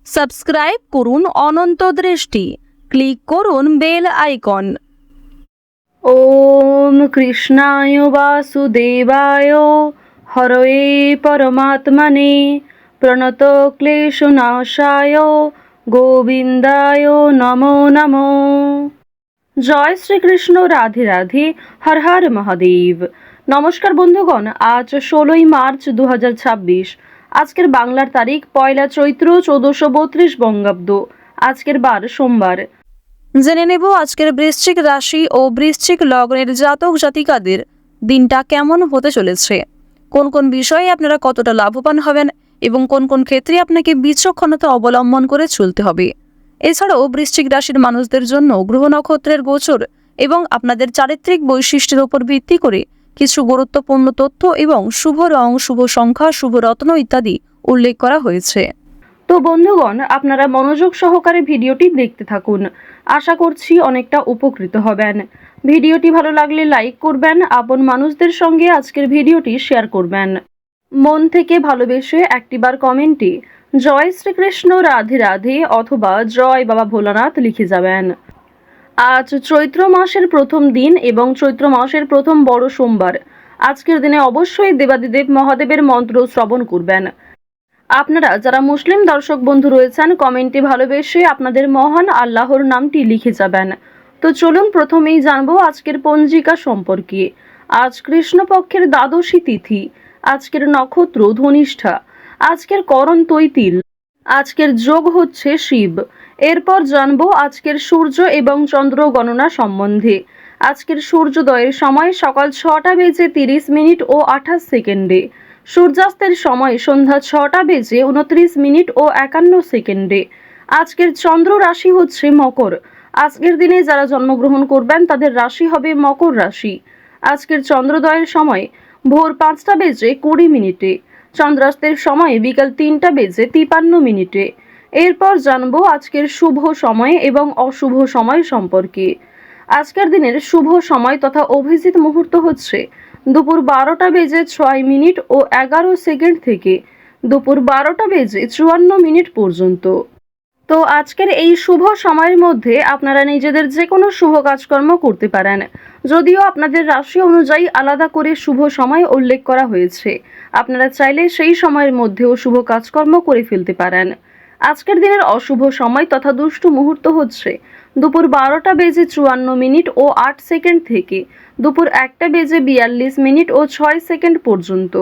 Subscribe করুন অনন্ত দৃষ্টি, click করুন বেল আইকন। ওম কৃষ্ণায় বাসুদেবায় হরয়ে পরমাত্মনে প্রণত ক্লেশনাশায় গোবিন্দায় নমো নমো। জয় শ্রীকৃষ্ণ, রাধে রাধে, হর হর মহাদেব। নমস্কার বন্ধুগণ, আজ 16ই মার্চ 2026। আজকের বাংলার তারিখ 1 চৈত্র 1432 বঙ্গাব্দ। আজকের বার সোমবার। জেনে নেব আজকের বৃশ্চিক রাশি ও বৃশ্চিক লগ্নের জাতক জাতিকাদের দিনটা কেমন হতে চলেছে, কোন কোন বিষয়ে আপনারা কতটা লাভবান হবেন এবং কোন কোন ক্ষেত্রে আপনাকে বিচক্ষণতা অবলম্বন করে চলতে হবে। এছাড়াও বৃশ্চিক রাশির মানুষদের জন্য গ্রহ নক্ষত্রের গোচর এবং আপনাদের চারিত্রিক বৈশিষ্ট্যের উপর ভিত্তি করে কিছু গুরুত্বপূর্ণ তথ্য এবং শুভ রং, শুভ সংখ্যা, শুভ রত্ন ইত্যাদি উল্লেখ করা হয়েছে। তো বন্ধুগণ, আপনারা মনোযোগ সহকারে ভিডিওটি দেখতে থাকুন। আশা করছি অনেকটা উপকৃত হবেন। ভিডিওটি ভালো লাগলে লাইক করবেন, আপন মানুষদের সঙ্গে আজকের ভিডিওটি শেয়ার করবেন। মন থেকে ভালোবেসে একটিবার কমেন্টে জয় শ্রীকৃষ্ণ, রাধে রাধে অথবা জয় বাবা ভোলানাথ লিখে যাবেন। আজ চৈত্র মাসের প্রথম দিন এবং চৈত্র মাসের প্রথম বড় সোমবার। আজকের দিনে অবশ্যই দেবাদিদেব মহাদেবের মন্ত্র শ্রবণ করবেন। আপনারা যারা মুসলিম দর্শক বন্ধু রয়েছেন, কমেন্টে ভালোবেসে আপনাদের মহান আল্লাহর নামটি লিখে যাবেন। তো চলুন প্রথমেই জানবো আজকের পঞ্জিকা সম্পর্কে। আজ কৃষ্ণপক্ষের দ্বাদশী তিথি, আজকের নক্ষত্র ধনিষ্ঠা, আজকের করণ তৈতিল, আজকের যোগ হচ্ছে শিব। এরপর জানবো আজকের সূর্য এবং চন্দ্র গণনা সম্বন্ধে। আজকের সূর্যোদয়ের সময় সকাল 6টা বেজে 30 মিনিট ও 28 সেকেন্ডে, সূর্যাস্তের সময় সন্ধ্যা 6টা বেজে 29 মিনিট ও 51 সেকেন্ডে। আজকের চন্দ্র রাশি হচ্ছে মকর। আজকের দিনে যারা জন্মগ্রহণ করবেন তাদের রাশি হবে মকর রাশি। আজকের চন্দ্রোদয়ের সময় ভোর 5টা বেজে 20 মিনিটে, চন্দ্রাস্তের সময় বিকাল 3টা বেজে 53 মিনিটে। এরপর জানবো আজকের শুভ সময় এবং অশুভ সময় সম্পর্কে। আজকের দিনের শুভ সময় তথা অভিজিৎ মুহূর্ত হচ্ছে দুপুর 12টা বেজে 6 মিনিট ও 11 সেকেন্ড থেকে দুপুর 12টা বেজে 54 মিনিট পর্যন্ত। তো আজকের এই শুভ সময়ের মধ্যে আপনারা নিজেদের যে কোনো শুভ কাজকর্ম করতে পারেন, যদিও আপনাদের রাশি অনুযায়ী আলাদা করে শুভ সময় উল্লেখ করা হয়েছে। আপনারা চাইলে সেই সময়ের মধ্যেও শুভ কাজকর্ম করে ফেলতে পারেন। আজকের দিনের অশুভ সময় তথা দুষ্টু মুহূর্ত হচ্ছে দুপুর 12টা বেজে 54 মিনিট ও 8 সেকেন্ড থেকে দুপুর 1টা বেজে 42 মিনিট ও 6 সেকেন্ড পর্যন্ত।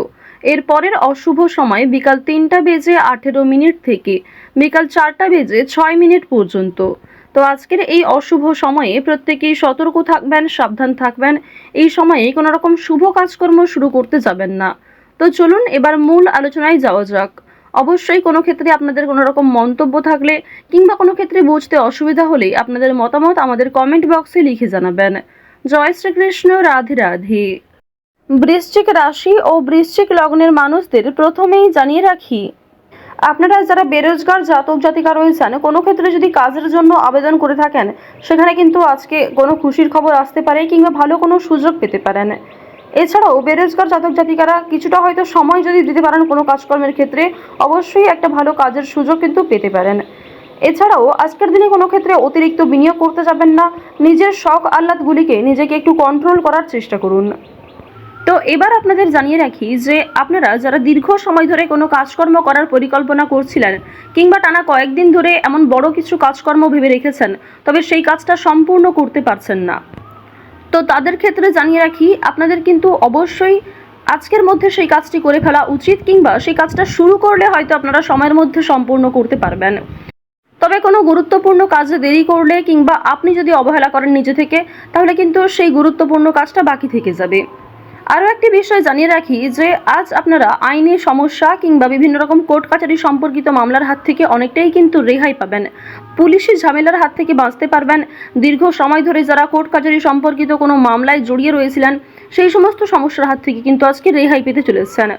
এর পরের অশুভ সময় বিকাল 3টা বেজে 18 মিনিট থেকে বিকাল 4টা বেজে 6 মিনিট পর্যন্ত। তো আজকের এই অশুভ সময়ে প্রত্যেকেই সতর্ক থাকবেন, সাবধান থাকবেন। এই সময়ে কোনো রকম শুভ কাজকর্ম শুরু করতে যাবেন না। তো চলুন এবার মূল আলোচনায় যাওয়া যাক। অবশ্যই কোনো ক্ষেত্রে আপনাদের কোনো রকম মন্তব্য থাকলে কিংবা কোনো ক্ষেত্রে বুঝতে অসুবিধা হলে আপনাদের মতামত আমাদের কমেন্ট বক্সে লিখে জানাবেন। জয় শ্রীকৃষ্ণ, রাধে রাধে। বৃশ্চিক রাশি ও বৃশ্চিক লগ্নের মানুষদের প্রথমেই জানিয়ে রাখি, আপনারা যারা বেরোজগার জাতক জাতিকা রয়েছেন, কোনো ক্ষেত্রে যদি কাজের জন্য আবেদন করে থাকেন, সেখানে কিন্তু আজকে কোনো খুশির খবর আসতে পারে কিংবা ভালো কোনো সুযোগ পেতে পারেন। এছাড়াও বেরোজগার জাতক জাতিকারা কিছুটা হয়তো সময় যদি দিতে পারেন কোনো কাজকর্মের ক্ষেত্রে, অবশ্যই একটা ভালো কাজের সুযোগ কিন্তু পেতে পারেন। এছাড়াও আজকের দিনে কোনো ক্ষেত্রে অতিরিক্ত বিনিয়োগ করতে যাবেন না। নিজের শখ আহ্লাদগুলিকে নিজেকে একটু কন্ট্রোল করার চেষ্টা করুন। তো এবার আপনাদের জানিয়ে রাখি যে আপনারা যারা দীর্ঘ সময় ধরে কোনো কাজকর্ম করার পরিকল্পনা করছিলেন কিংবা টানা কয়েকদিন ধরে এমন বড় কিছু কাজকর্ম ভেবে রেখেছেন, তবে সেই কাজটা সম্পূর্ণ করতে পারছেন না, তো তাদের ক্ষেত্রে জানিয়ে রাখি আপনাদের কিন্তু অবশ্যই আজকের মধ্যে সেই কাজটি করে ফেলা উচিত, কিংবা সেই কাজটা শুরু করলে হয়তো আপনারা সময়ের মধ্যে সম্পূর্ণ করতে পারবেন। তবে কোনো গুরুত্বপূর্ণ কাজে দেরি করলে কিংবা আপনি যদি অবহেলা করেন নিজে থেকে, তাহলে কিন্তু সেই গুরুত্বপূর্ণ কাজটা বাকি থেকে যাবে। আরও একটি বিষয় জানিয়ে রাখি যে আজ আপনারা আইনি সমস্যা কিংবা বিভিন্ন রকম কোর্ট কাছারি সম্পর্কিত মামলার হাত থেকে অনেকটাই কিন্তু রেহাই পাবেন। পুলিশি ঝামেলার হাত থেকে বাঁচতে পারবেন। দীর্ঘ সময় ধরে যারা কোর্ট কাছারি সম্পর্কিত কোনো মামলায় জড়িয়ে রয়েছিলেন, সেই সমস্ত সমস্যার হাত থেকে কিন্তু আজকে রেহাই পেতে চলেছেন।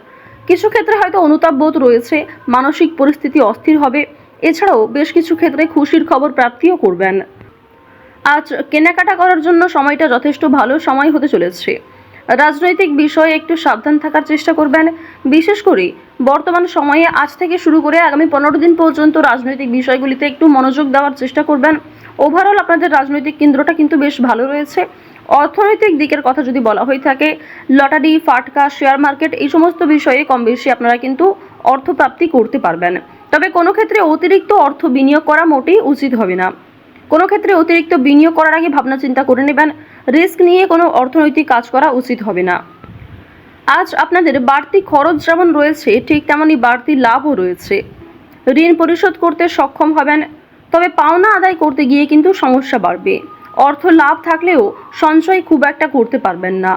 কিছু ক্ষেত্রে হয়তো অনুতাপ বোধ রয়েছে, মানসিক পরিস্থিতি অস্থির হবে। এছাড়াও বেশ কিছু ক্ষেত্রে খুশির খবর প্রাপ্তিও করবেন। আজ কেনাকাটা করার জন্য সময়টা যথেষ্ট ভালো সময় হতে চলেছে। রাজনৈতিক বিষয়ে একটু সাবধান থাকার চেষ্টা করবেন। বিশেষ করে বর্তমান সময়ে আজ থেকে শুরু করে আগামী 15 দিন পর্যন্ত রাজনৈতিক বিষয়গুলিতে একটু মনোযোগ দেওয়ার চেষ্টা করবেন। ওভারঅল আপনাদের রাজনৈতিক কেন্দ্রটা কিন্তু বেশ ভালো রয়েছে। অর্থনৈতিক দিকের কথা যদি বলা হয়ে থাকে, লটারি, ফাটকা, শেয়ার মার্কেট এই সমস্ত বিষয়ে কম বেশি আপনারা কিন্তু অর্থপ্রাপ্তি করতে পারবেন। তবে কোনো ক্ষেত্রে অতিরিক্ত অর্থ বিনিয়োগ করা মোটেই উচিত হবে না। কোনো ক্ষেত্রে অতিরিক্ত বিনিয়োগ করার আগে ভাবনা চিন্তা করে নেবেন। রিস্ক নিয়ে কোনো অর্থনৈতিক কাজ করা উচিত হবে না। আজ আপনাদের বাড়তি খরচ যেমন রয়েছে, ঠিক তেমনই বাড়তি লাভও রয়েছে। ঋণ পরিশোধ করতে সক্ষম হবেন, তবে পাওনা আদায় করতে গিয়ে কিন্তু সমস্যা বাড়বে। অর্থ লাভ থাকলেও সঞ্চয় খুব একটা করতে পারবেন না।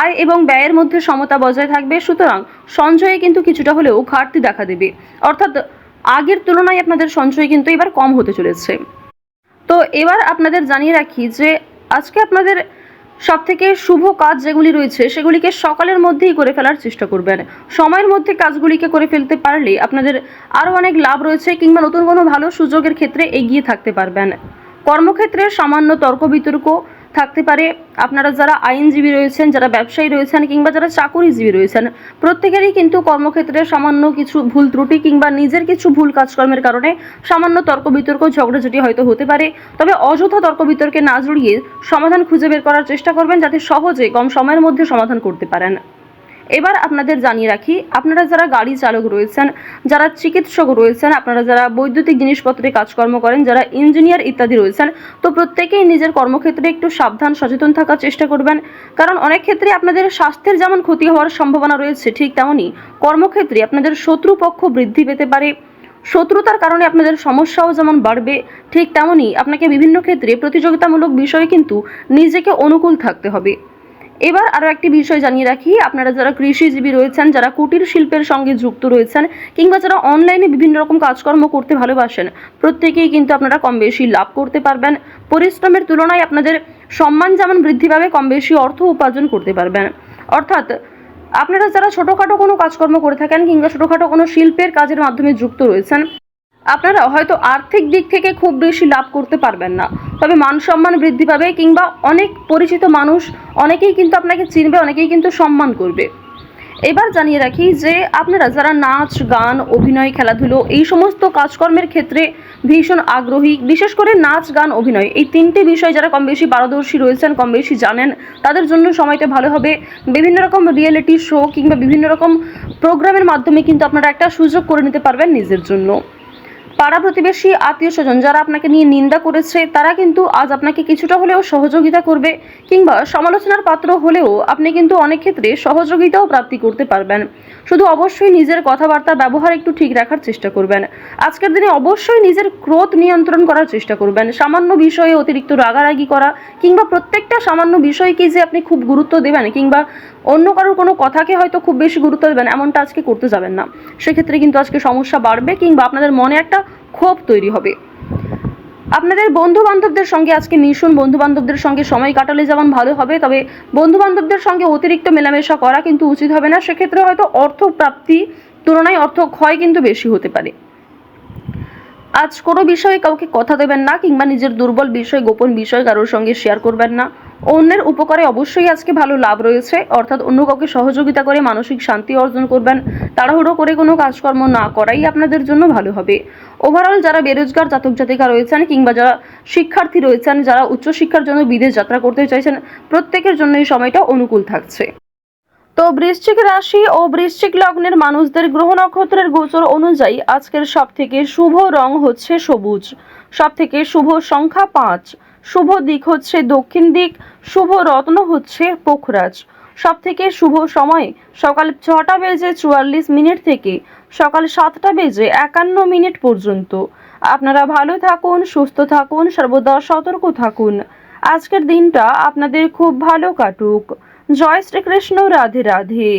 আয় এবং ব্যয়ের মধ্যে সমতা বজায় থাকবে, সুতরাং সঞ্চয়ে কিন্তু কিছুটা হলেও ঘাটতি দেখা দেবে। অর্থাৎ আগের তুলনায় আপনাদের সঞ্চয় কিন্তু এবার কম হতে চলেছে। তো এবার আপনাদের জানিয়ে রাখি যে আজকে আপনাদের সবথেকে শুভ কাজ যেগুলি রয়েছে সেগুলিকে সকালের মধ্যেই করে ফেলার চেষ্টা করবেন। সময়ের মধ্যে কাজগুলিকে করে ফেলতে পারলে আপনাদের আরও অনেক লাভ রয়েছে, কিংবা নতুন কোনো ভালো সুযোগের ক্ষেত্রে এগিয়ে থাকতে পারবেন। কর্মক্ষেত্রে সামান্য তর্ক বিতর্ক থাকতে পারে। আপনারা যারা আইনজীবী রয়েছেন, যারা ব্যবসায়ী রয়েছেন, কিংবা যারা চাকুরিজীবী রয়েছেন, প্রত্যেকেরই কিন্তু কর্মক্ষেত্রে সামান্য কিছু ভুল ত্রুটি কিংবা নিজের কিছু ভুল কাজকর্মের কারণে সামান্য তর্ক বিতর্ক, ঝগড়াঝাটি হয়তো হতে পারে। তবে অযথা তর্ক বিতর্কে না জড়িয়ে সমাধান খুঁজে বের করার চেষ্টা করবেন, যাতে সহজে কম সময়ের মধ্যে সমাধান করতে পারেন। এবার আপনাদের জানিয়ে রাখি, আপনারা যারা গাড়ি চালক রয়েছেন, যারা চিকিৎসক রয়েছেন, আপনারা যারা বৈদ্যুতিক জিনিসপত্রে কাজকর্ম করেন, যারা ইঞ্জিনিয়ার ইত্যাদি রয়েছেন, তো প্রত্যেকেই নিজের কর্মক্ষেত্রে একটু সাবধান সচেতন থাকার চেষ্টা করবেন। কারণ অনেক ক্ষেত্রে আপনাদের স্বাস্থ্যের যেমন ক্ষতি হওয়ার সম্ভাবনা রয়েছে, ঠিক তেমনই কর্মক্ষেত্রে আপনাদের শত্রুপক্ষ বৃদ্ধি পেতে পারে। শত্রুতার কারণে আপনাদের সমস্যাও যেমন বাড়বে, ঠিক তেমনই আপনাকে বিভিন্ন ক্ষেত্রে প্রতিযোগিতামূলক বিষয়ে কিন্তু নিজেকে অনুকূল থাকতে হবে। এবার আরও একটি বিষয় জানিয়ে রাখি, আপনারা যারা কৃষিজীবী রয়েছেন, যারা কুটির শিল্পের সঙ্গে যুক্ত রয়েছেন, কিংবা যারা অনলাইনে বিভিন্ন রকম কাজকর্ম করতে ভালোবাসেন, প্রত্যেকেই কিন্তু আপনারা কম বেশি লাভ করতে পারবেন। পরিশ্রমের তুলনায় আপনাদের সম্মান যেমন বৃদ্ধি পাবে, কম বেশি অর্থ উপার্জন করতে পারবেন। অর্থাৎ আপনারা যারা ছোটোখাটো কোনো কাজকর্ম করে থাকেন, কিংবা ছোটোখাটো কোনো শিল্পের কাজের মাধ্যমে যুক্ত রয়েছেন, আপনারা হয়তো আর্থিক দিক থেকে খুব বেশি লাভ করতে পারবেন না, তবে মান সম্মান বৃদ্ধি পাবে, কিংবা অনেক পরিচিত মানুষ অনেকেই কিন্তু আপনাকে চিনবে, অনেকেই কিন্তু সম্মান করবে। এবার জানিয়ে রাখি যে আপনারা যারা নাচ, গান, অভিনয়, খেলাধুলো এই সমস্ত কাজকর্মের ক্ষেত্রে ভীষণ আগ্রহী, বিশেষ করে নাচ, গান, অভিনয় এই তিনটে বিষয় যারা কম বেশি পারদর্শী রয়েছেন, কম বেশি জানেন, তাদের জন্য সময়টা ভালো হবে। বিভিন্ন রকম রিয়েলিটি শো কিংবা বিভিন্ন রকম প্রোগ্রামের মাধ্যমে কিন্তু আপনারা একটা সুযোগ করে নিতে পারবেন নিজের জন্য। পাড়া প্রতিবেশী, আত্মীয় স্বজন যারা আপনাকে নিয়ে নিন্দা করেছে, তারা কিন্তু আজ আপনাকে কিছুটা হলেও সহযোগিতা করবে, কিংবা সমালোচনার পাত্র হলেও আপনি কিন্তু অনেক ক্ষেত্রে সহযোগিতাও প্রাপ্তি করতে পারবেন। শুধু অবশ্যই নিজের কথাবার্তা ব্যবহার একটু ঠিক রাখার চেষ্টা করবেন। আজকের দিনে অবশ্যই নিজের ক্রোধ নিয়ন্ত্রণ করার চেষ্টা করবেন। সামান্য বিষয়ে অতিরিক্ত রাগারাগি করা, কিংবা প্রত্যেকটা সামান্য বিষয়কে যে আপনি খুব গুরুত্ব দেবেন, কিংবা অন্য কারোর কোনো কথাকে হয়তো খুব বেশি গুরুত্ব দেবেন, এমনটা আজকে করতে যাবেন না। সেক্ষেত্রে কিন্তু আজকে সমস্যা বাড়বে, কিংবা আপনাদের মনে একটা ক্ষোভ তৈরি হবে। আপনাদের বন্ধু বান্ধবদের সঙ্গে আজকে মিশুন, বন্ধু বান্ধবদের সঙ্গে সময় কাটালে যেমন ভালো হবে, তবে বন্ধু বান্ধবদের সঙ্গে অতিরিক্ত মেলামেশা করা কিন্তু উচিত হবে না। সেক্ষেত্রে হয়তো অর্থ প্রাপ্তি তুলনায় অর্থ ক্ষয় কিন্তু বেশি হতে পারে। আজ কোনো বিষয়ে কাউকে কথা দেবেন না, কিংবা নিজের দুর্বল বিষয়, গোপন বিষয় কারোর সঙ্গে শেয়ার করবেন না। অন্যের উপকারে অবশ্যই আজকে ভালো লাভ রয়েছে, অর্থাৎ অন্য কাউকে সহযোগিতা করে মানসিক শান্তি অর্জন করবেন। তাড়াহুড়ো করে কোনো কাজকর্ম না করাই আপনাদের জন্য ভালো হবে। ওভারঅল যারা বেরোজগার জাতক জাতিকা রয়েছেন, কিংবা যারা শিক্ষার্থী রয়েছেন, যারা উচ্চশিক্ষার জন্য বিদেশ যাত্রা করতে চাইছেন, প্রত্যেকের জন্য এই সময়টা অনুকূল থাকছে। তো বৃশ্চিক রাশি ও বৃশ্চিক লগ্নের মানুষদের গ্রহ নক্ষত্রের গোচর অনুযায়ী আজকের সবথেকে শুভ রং হচ্ছে সবুজ, সবথেকে শুভ সংখ্যা 5, শুভ দিক হচ্ছে দক্ষিণ দিক, শুভ রত্ন হচ্ছে পোখরাজ, সবথেকে শুভ সময় সকাল 6টা বেজে 44 মিনিট থেকে সকাল 7টা বেজে 51 মিনিট পর্যন্ত। আপনারা ভালো থাকুন, সুস্থ থাকুন, সর্বদা সতর্ক থাকুন। আজকের দিনটা আপনাদের খুব ভালো কাটুক। জয় শ্রীকৃষ্ণ, রাধে রাধে।